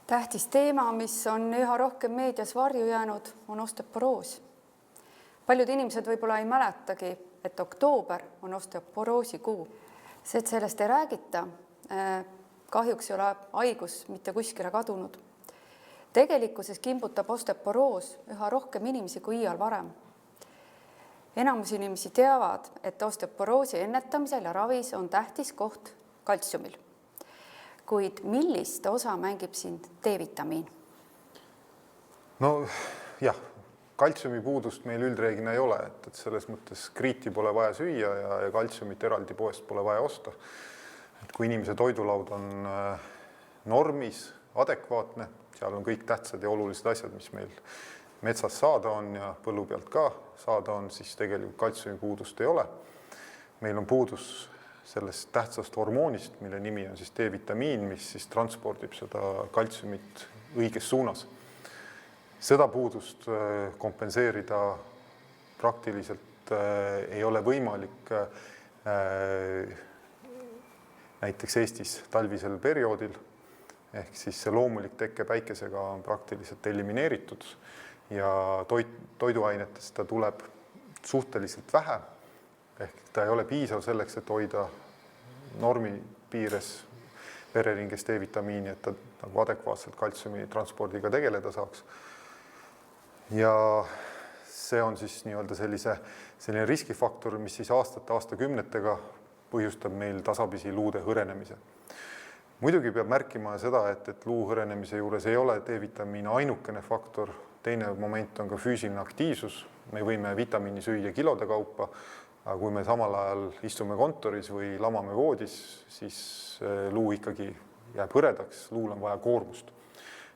Tähtis teema, mis on üha rohkem meedias varju jäänud, on osteoporoos. Paljud inimesed võib-olla ei mäletagi, et oktoober on osteoporoosi kuu. See, et sellest ei räägita, kahjuks ei ole haigus mitte kuskile kadunud. Tegelikkuses kimbutab osteoporoos üha rohkem inimesi kui iial varem. Enamus inimesi teavad, et osteoporoosi ennetamisel ja ravis on tähtis koht kaltsiumil. Kuid millist osa mängib siin D-vitamiin? No jah, kaltsiumi puudust meil üldreeglina ei ole, et selles mõttes kriiti pole vaja süüa ja kaltsiumit eraldi poest pole vaja osta. Et kui inimese toidulaud on normis, adekvaatne, seal on kõik tähtsad ja olulised asjad, mis meil metsas saada on ja põllu pealt ka saada on, siis tegelikult kaltsiumi puudust ei ole. Meil on puudus sellest tähtsast hormoonist, mille nimi on siis D-vitamiin, mis siis transpordib seda kaltsiumit õiges suunas. Seda puudust kompenseerida praktiliselt ei ole võimalik näiteks Eestis talvisel perioodil, ehk siis see loomulik tekke päikesega on praktiliselt elimineeritud ja toiduainetest ta tuleb suhteliselt vähe, ehk ta ei ole piisav selleks, et hoida normi piires vereringes D-vitamiini, et ta nagu adekvaatselt kaltsiumi transpordiga tegeleda saaks. Ja see on siis nii-öelda selline riskifaktor, mis siis aastakümnetega põhjustab meil tasapisi luude hõrenemise. Muidugi peab märkima seda, et luu hõrenemise juures ei ole D-vitamiin ainukene faktor. Teine moment on ka füüsiline aktiivsus. Me võime vitamiini süüa kilode kaupa, aga kui me samal ajal istume kontoris või lamame voodis, siis luu ikkagi jääb hõredaks, luul on vaja koormust.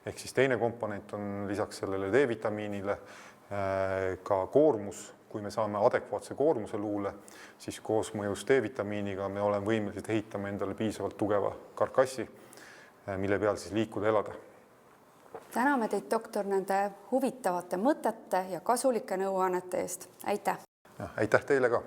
Ehk siis teine komponent on lisaks sellele D-vitamiinile ka koormus. Kui me saame adekvaatse koormuse luule, siis koos mõjus D-vitamiiniga me oleme võimelised ehitama endale piisavalt tugeva karkassi, mille peal siis liikuda elada. Täname teid, doktor, nende huvitavate mõtete ja kasulike nõuannete eest. Aitäh! Aitäh teile ka!